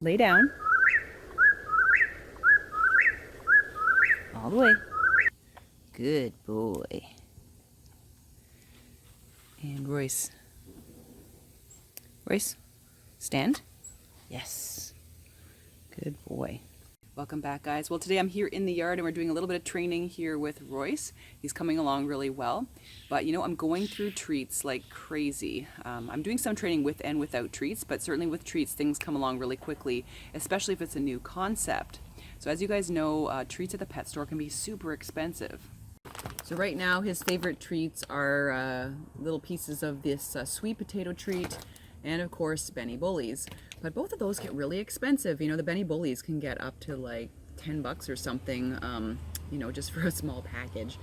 Lay down. All the way. Good boy. And Royce. Royce, stand. Yes. Good boy. Welcome back, guys. Well, today I'm here in the yard and we're doing a little bit of training here with Royce. He's coming along really well. But you know, I'm going through treats like crazy. I'm doing some training with and without treats, but certainly with treats, things come along really quickly, especially if it's a new concept. So as you guys know, treats at the pet store can be super expensive. So right now his favorite treats are little pieces of this sweet potato treat and of course Benny Bullies. But both of those get really expensive. You know, the Benny Bullies can get up to like 10 bucks or something, you know, just for a small package.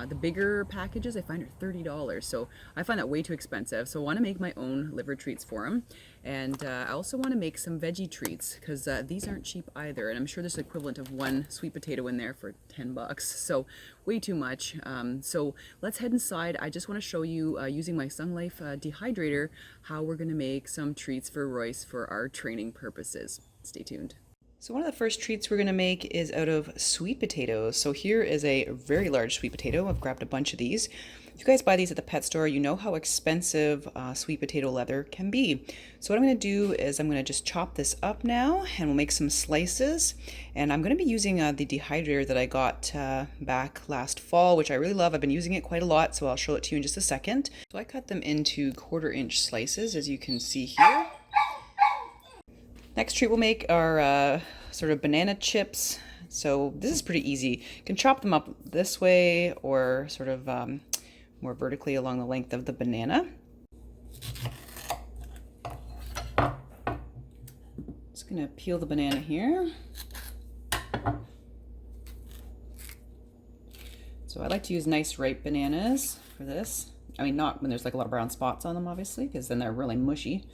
The bigger packages I find are $30, so I find that way too expensive. So I want to make my own liver treats for him, and I also want to make some veggie treats because these aren't cheap either, and I'm sure there's the equivalent of one sweet potato in there for 10 bucks, so way too much. So let's head inside. I just want to show you using my Sun Life dehydrator how we're going to make some treats for Royce for our training purposes. Stay tuned. So one of the first treats we're going to make is out of sweet potatoes. So here is a very large sweet potato. I've grabbed a bunch of these. If you guys buy these at the pet store, you know how expensive sweet potato leather can be. So what I'm going to do is I'm going to just chop this up now and we'll make some slices. And I'm going to be using the dehydrator that I got back last fall, which I really love. I've been using it quite a lot, so I'll show it to you in just a second. So I cut them into 1/4-inch slices, as you can see here. Next treat we'll make are sort of banana chips. So this is pretty easy. You can chop them up this way or sort of more vertically along the length of the banana. Just gonna peel the banana here. So I like to use nice ripe bananas for this. I mean, not when there's like a lot of brown spots on them, obviously, because then they're really mushy.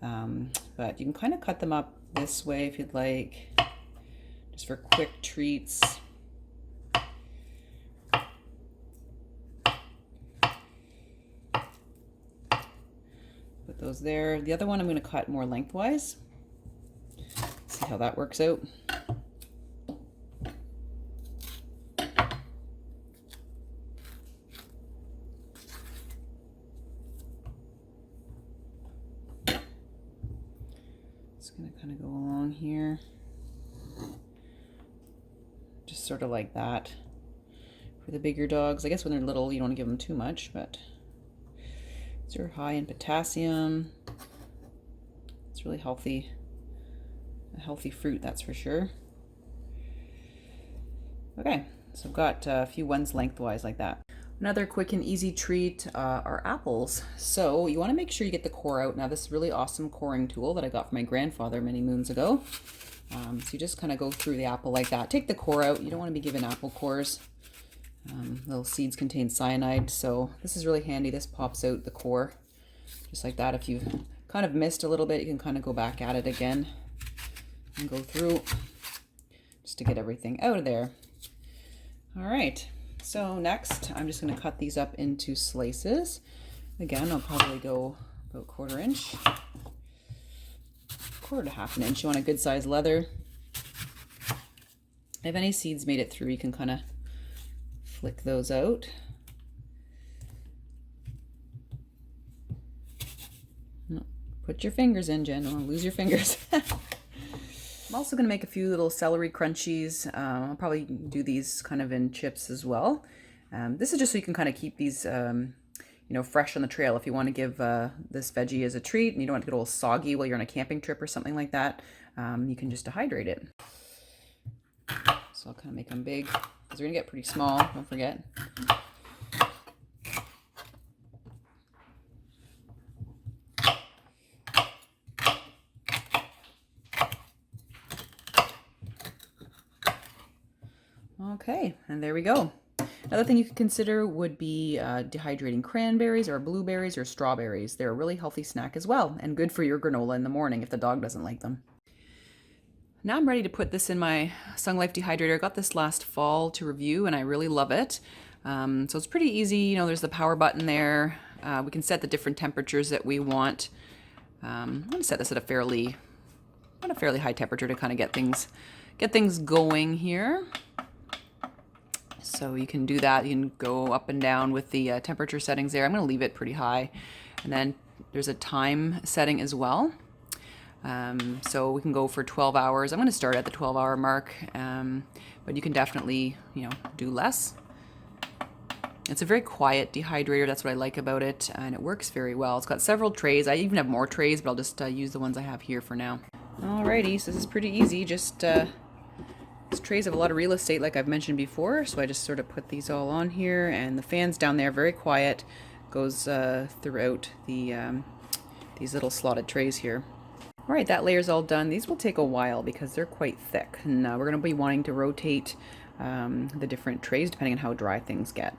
But you can kind of cut them up this way if you'd like, just for quick treats. Put those there. The other one I'm going to cut more lengthwise. See how that works out. Going to kind of go along here, just sort of like that. For the bigger dogs, I guess when they're little you don't want to give them too much, but these are high in potassium. It's really healthy, a healthy fruit, that's for sure. Okay, so I've got a few ones lengthwise like that. Another quick and easy treat are apples. So you want to make sure you get the core out. Now this is a really awesome coring tool that I got from my grandfather many moons ago. So you just kind of go through the apple like that. Take the core out. You don't want to be given apple cores. Little seeds contain cyanide, so this is really handy. This pops out the core just like that. If you've kind of missed a little bit, you can kind of go back at it again and go through just to get everything out of there. All right. So next, I'm just going to cut these up into slices. Again, I'll probably go about 1/4-inch, 1/4 to 1/2 inch. You want a good size leather. If any seeds made it through, you can kind of flick those out. No, put your fingers in, Jen. Don't lose your fingers. I'm also going to make a few little celery crunchies. I'll probably do these kind of in chips as well. This is just so you can kind of keep these, you know, fresh on the trail. If you want to give this veggie as a treat and you don't want to get a little soggy while you're on a camping trip or something like that, you can just dehydrate it. So I'll kind of make them big because they're going to get pretty small, don't forget. Okay, and there we go. Another thing you could consider would be dehydrating cranberries or blueberries or strawberries. They're a really healthy snack as well and good for your granola in the morning if the dog doesn't like them. Now I'm ready to put this in my Sun Life dehydrator. I got this last fall to review and I really love it. So it's pretty easy. You know, there's the power button there. We can set the different temperatures that we want. I'm going to set this at a fairly on a fairly high temperature to kind of get things going here. So you can do that. You can go up and down with the temperature settings there. I'm going to leave it pretty high. And then there's a time setting as well. So we can go for 12 hours. I'm going to start at the 12-hour mark, but you can definitely, do less. It's a very quiet dehydrator. That's what I like about it, and it works very well. It's got several trays. I even have more trays, but I'll just use the ones I have here for now. Alrighty, so this is pretty easy. Just these trays have a lot of real estate, like I've mentioned before, so I just sort of put these all on here, and the fan's down there, very quiet, goes throughout the these little slotted trays here. All right, that layer's all done. These will take a while because they're quite thick, and we're going to be wanting to rotate the different trays depending on how dry things get.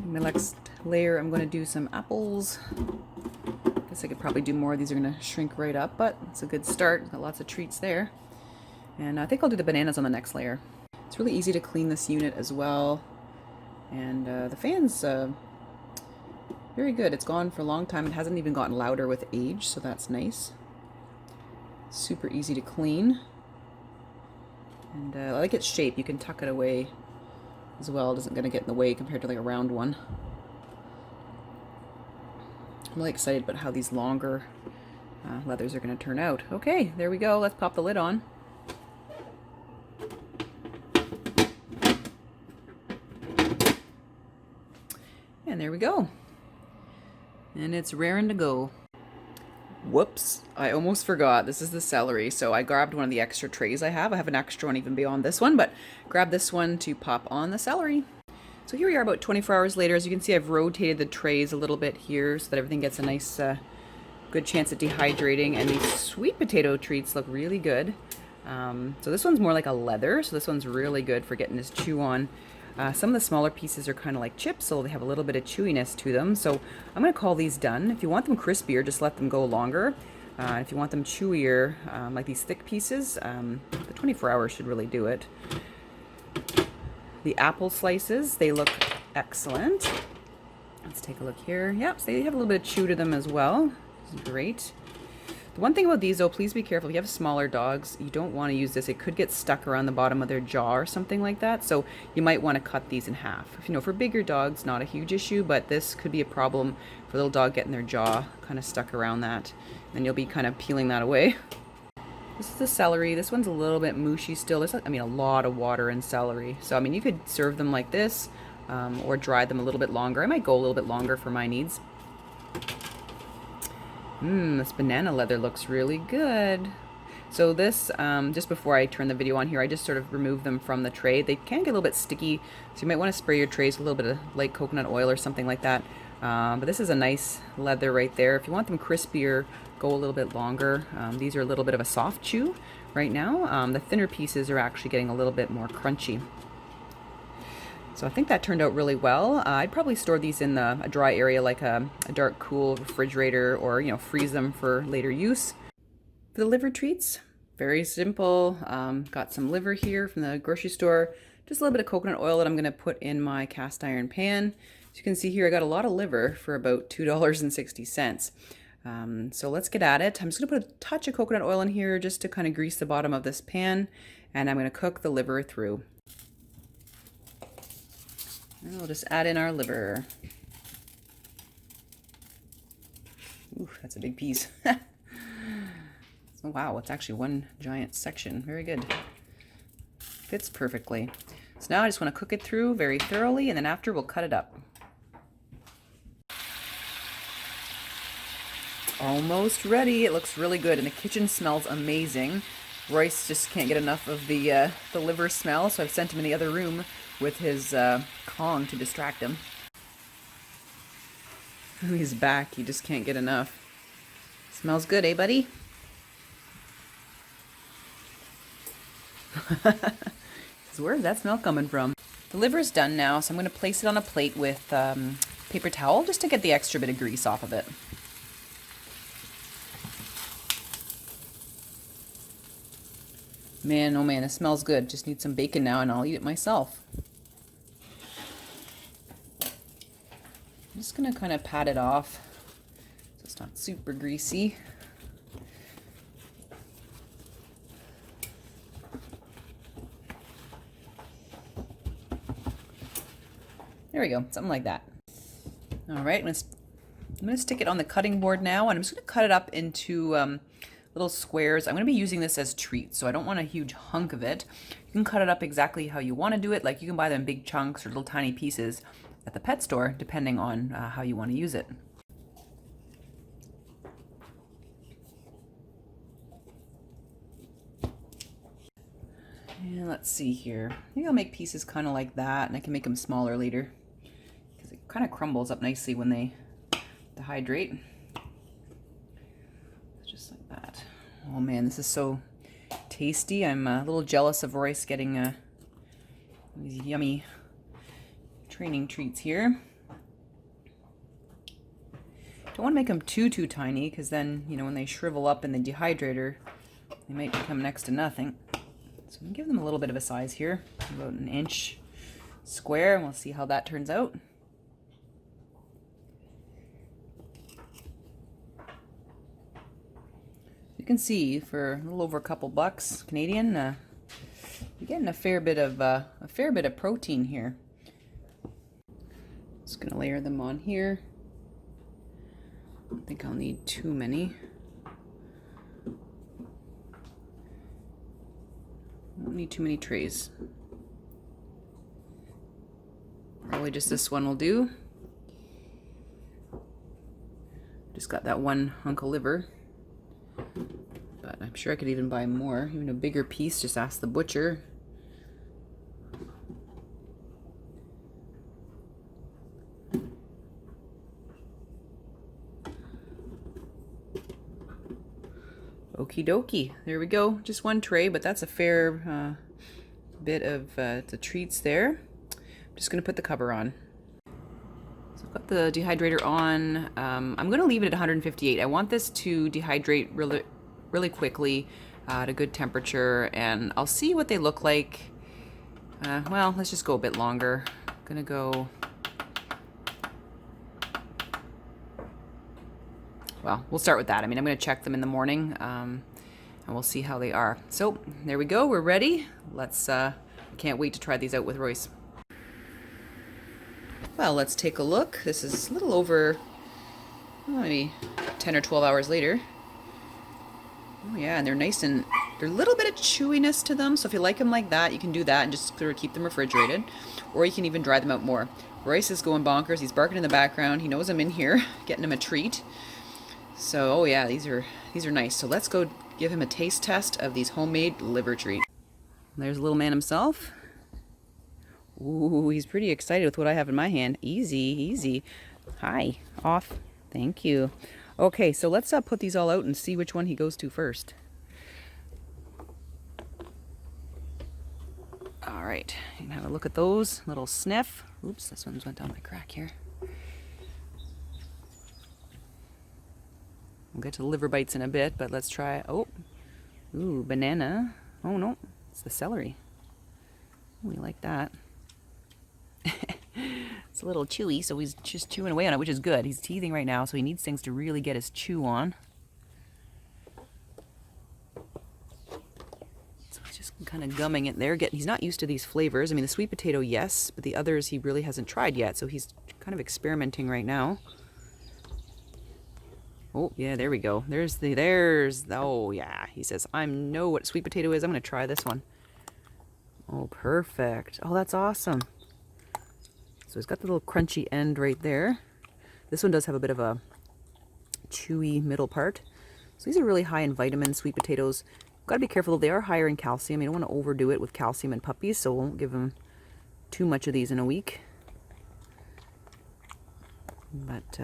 My next layer, I'm going to do some apples. Guess I could probably do more. These are going to shrink right up, but it's a good start. Got lots of treats there. And I think I'll do the bananas on the next layer. It's really easy to clean this unit as well. And the fan's very good. It's gone for a long time. It hasn't even gotten louder with age, so that's nice. Super easy to clean. And I like its shape. You can tuck it away as well. It isn't going to get in the way compared to like a round one. I'm really excited about how these longer leathers are going to turn out. Okay, there we go. Let's pop the lid on. And there we go. And it's raring to go. Whoops, I almost forgot. This is the celery. So I grabbed one of the extra trays I have. I have an extra one even beyond this one, but grab this one to pop on the celery. So here we are about 24 hours later. As you can see, I've rotated the trays a little bit here so that everything gets a nice, good chance at dehydrating. And these sweet potato treats look really good. So this one's more like a leather. So this one's really good for getting this chew on. Some of the smaller pieces are kind of like chips, so they have a little bit of chewiness to them. So I'm going to call these done. If you want them crispier, just let them go longer. If you want them chewier, like these thick pieces, the 24 hours should really do it. The apple slices, they look excellent. Let's take a look here. Yep, so they have a little bit of chew to them as well. This is great. The one thing about these though, please be careful. If you have smaller dogs, you don't want to use this. It could get stuck around the bottom of their jaw or something like that. So you might want to cut these in half. For bigger dogs, not a huge issue, but this could be a problem for a little dog getting their jaw kind of stuck around that. And you'll be kind of peeling that away. This is the celery. This one's a little bit mushy still. There's, a lot of water in celery. So, you could serve them like this or dry them a little bit longer. I might go a little bit longer for my needs. This banana leather looks really good. So this, just before I turn the video on here, I just sort of remove them from the tray. They can get a little bit sticky, so you might want to spray your trays with a little bit of light coconut oil or something like that. But this is a nice leather right there. If you want them crispier, go a little bit longer. These are a little bit of a soft chew right now. The thinner pieces are actually getting a little bit more crunchy. So I think that turned out really well. I'd probably store these in a dry area like a dark, cool refrigerator, or freeze them for later use. For the liver treats, very simple. Got some liver here from the grocery store. Just a little bit of coconut oil that I'm going to put in my cast iron pan. As you can see here, I got a lot of liver for about $2.60. So let's get at it. I'm just going to put a touch of coconut oil in here just to kind of grease the bottom of this pan, and I'm going to cook the liver through. And we'll just add in our liver. Ooh, that's a big piece. Oh, wow, it's actually one giant section. Very good. Fits perfectly. So now I just want to cook it through very thoroughly, and then after we'll cut it up. Almost ready. It looks really good, and the kitchen smells amazing. Royce just can't get enough of the liver smell, so I've sent him in the other room with his Kong to distract him. He's back. He just can't get enough. Smells good, eh, buddy? Where's that smell coming from? The liver's done now, so I'm going to place it on a plate with paper towel just to get the extra bit of grease off of it. Man, oh man, it smells good. Just need some bacon now and I'll eat it myself. I'm just going to kind of pat it off so it's not super greasy. There we go, something like that. All right, I'm gonna stick it on the cutting board now, and I'm just gonna cut it up into little squares. I'm gonna be using this as treats, so I don't want a huge hunk of it. You can cut it up exactly how you want to do it. Like you can buy them in big chunks or little tiny pieces at the pet store, depending on how you want to use it. And let's see here. Maybe I'll make pieces kind of like that, and I can make them smaller later because it kind of crumbles up nicely when they dehydrate. Just like that. Oh man, this is so tasty. I'm a little jealous of Royce getting these yummy training treats here. Don't want to make them too tiny, because then, you know, when they shrivel up in the dehydrator, they might become next to nothing. So I'm going to give them a little bit of a size here, about an inch square, and we'll see how that turns out. You can see for a little over a couple bucks Canadian, you're getting a fair bit of protein here. Just going to layer them on here. I don't think I'll need too many. Don't need too many trays. Probably just this one will do. Just got that one hunk of liver, but I'm sure I could even buy more, even a bigger piece. Just ask the butcher. Okie dokie, there we go. Just one tray, but that's a fair bit of the treats there. I'm just going to put the cover on. So I've got the dehydrator on. I'm going to leave it at 158. I want this to dehydrate really quickly at a good temperature, and I'll see what they look like. Well, let's just go a bit longer. I'm going to go... Well, we'll start with that. I mean, I'm going to check them in the morning, and we'll see how they are. So there we go. We're ready. Let's. Can't wait to try these out with Royce. Well, let's take a look. This is a little over, maybe 10 or 12 hours later. Oh yeah, and they're nice, and there's a little bit of chewiness to them. So if you like them like that, you can do that and just sort of keep them refrigerated, or you can even dry them out more. Royce is going bonkers. He's barking in the background. He knows I'm in here, getting him a treat. So, oh yeah, these are nice. So let's go give him a taste test of these homemade liver treats. There's a little man himself. Ooh, he's pretty excited with what I have in my hand. Easy, easy. Hi, off. Thank you. Okay, so let's put these all out and see which one he goes to first. All right, you can have a look at those. Little sniff. Oops, this one's went down my crack here. We'll get to the liver bites in a bit, but let's try. Oh, ooh, banana. Oh no, it's the celery. We like that. It's a little chewy, so he's just chewing away on it, which is good. He's teething right now, so he needs things to really get his chew on. So he's just kind of gumming it there. He's not used to these flavors. I mean, the sweet potato, yes, but the others he really hasn't tried yet, so he's kind of experimenting right now. Oh, yeah, there we go. Oh, yeah. He says, I know what sweet potato is. I'm going to try this one. Oh, perfect. Oh, that's awesome. So he's got the little crunchy end right there. This one does have a bit of a chewy middle part. So these are really high in vitamins, sweet potatoes. Got to be careful, though. They are higher in calcium. You don't want to overdo it with calcium in puppies, so we won't give them too much of these in a week. But,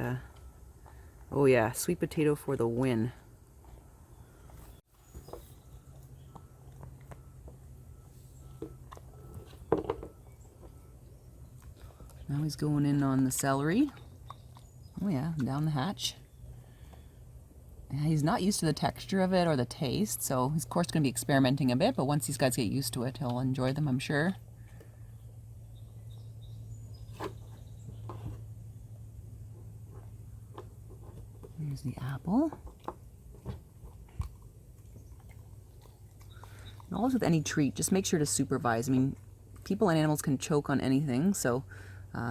oh yeah, sweet potato for the win. Now he's going in on the celery. Oh yeah, down the hatch. Yeah, he's not used to the texture of it or the taste, so he's of course going to be experimenting a bit, but once these guys get used to it, he'll enjoy them, I'm sure. Here's the apple. Always with any treat, just make sure to supervise. I mean, people and animals can choke on anything, so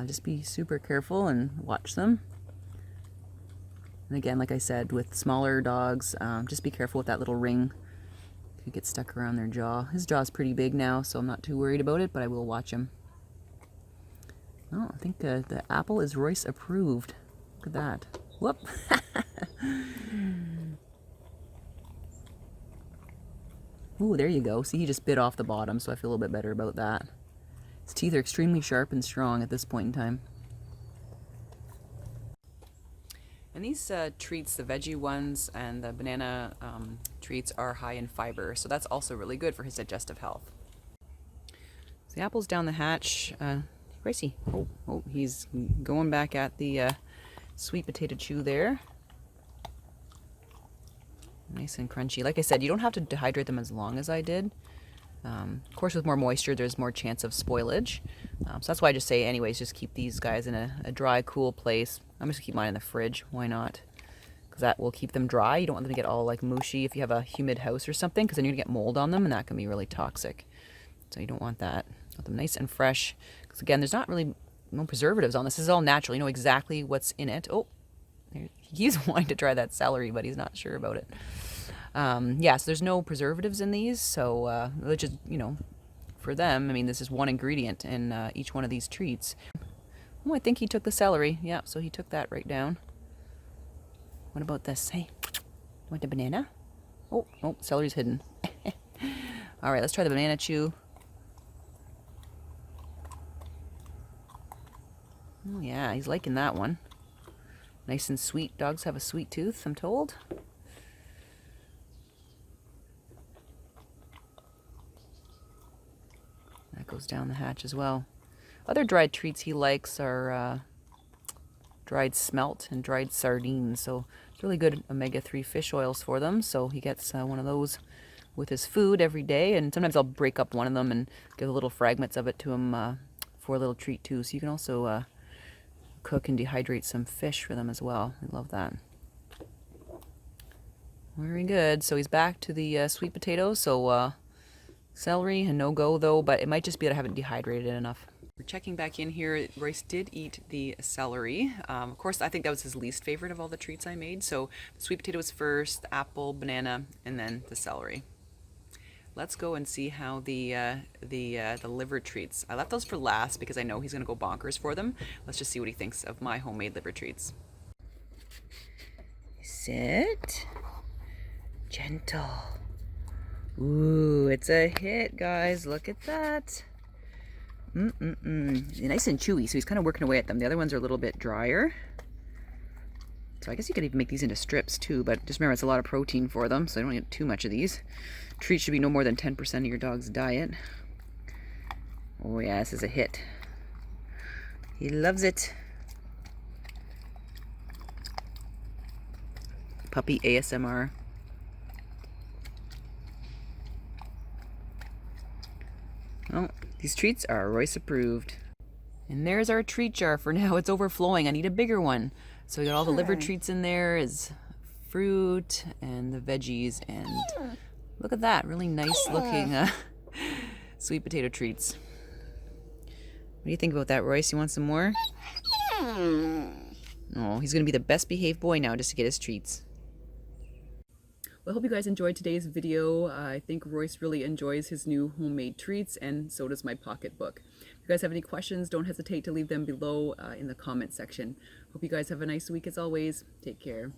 Just be super careful and watch them. And again, like I said, with smaller dogs, just be careful with that little ring. It could get stuck around their jaw. His jaw's pretty big now, so I'm not too worried about it, but I will watch him. Oh, I think the apple is Royce approved. Look at that. Whoop! Ooh, there you go. See, he just bit off the bottom, so I feel a little bit better about that. His teeth are extremely sharp and strong at this point in time. And these treats, the veggie ones and the banana treats, are high in fiber, so that's also really good for his digestive health. So the apple's down the hatch. Royce, oh, he's going back at the sweet potato chew there. Nice and crunchy. Like I said, you don't have to dehydrate them as long as I did. Of course, with more moisture, there's more chance of spoilage. So that's why I just say, anyways, just keep these guys in a dry, cool place. I'm just gonna keep mine in the fridge. Why not? Because that will keep them dry. You don't want them to get all like mushy if you have a humid house or something, because then you're gonna get mold on them, and that can be really toxic. So you don't want that. Want them nice and fresh. Because again, there's not really no preservatives on this. This is all natural. You know exactly what's in it. Oh, he's wanting to try that celery, but he's not sure about it. Yeah, so there's no preservatives in these, so which is, you know, for them, I mean, this is one ingredient in each one of these treats. Oh, I think he took the celery. Yeah, so he took that right down. What about this? Hey, want the banana? Oh, celery's hidden. All right, let's try the banana chew. Oh yeah, he's liking that one. Nice and sweet. Dogs have a sweet tooth, I'm told. That goes down the hatch as well. Other dried treats he likes are dried smelt and dried sardines. So it's really good omega-3 fish oils for them. So he gets one of those with his food every day. And sometimes I'll break up one of them and give little fragments of it to him for a little treat too. So you can also cook and dehydrate some fish for them as well. I love that. Very good. So he's back to the sweet potatoes. So celery, a no-go though, but it might just be that I haven't dehydrated it enough. We're checking back in here. Royce did eat the celery. Of course, I think that was his least favorite of all the treats I made. So the sweet potato was first, the apple, banana, and then the celery. Let's go and see how the liver treats. I left those for last because I know he's gonna go bonkers for them. Let's just see what he thinks of my homemade liver treats. Sit. Gentle. Ooh, it's a hit, guys. Look at that. Nice and chewy, so he's kind of working away at them. The other ones are a little bit drier. So I guess you could even make these into strips too, but just remember it's a lot of protein for them, so I don't get too much of these. Treats should be no more than 10% of your dog's diet. Oh yeah, this is a hit. He loves it. Puppy ASMR. Oh, these treats are Royce approved. And there's our treat jar for now. It's overflowing. I need a bigger one. So we got all the liver treats in there, is fruit and the veggies, and look at that, really nice looking sweet potato treats. What do you think about that, Royce? You want some more? Oh, he's gonna be the best behaved boy now just to get his treats. Well, I hope you guys enjoyed today's video. I think Royce really enjoys his new homemade treats, and so does my pocketbook. If you guys have any questions, don't hesitate to leave them below in the comment section. Hope you guys have a nice week as always. Take care.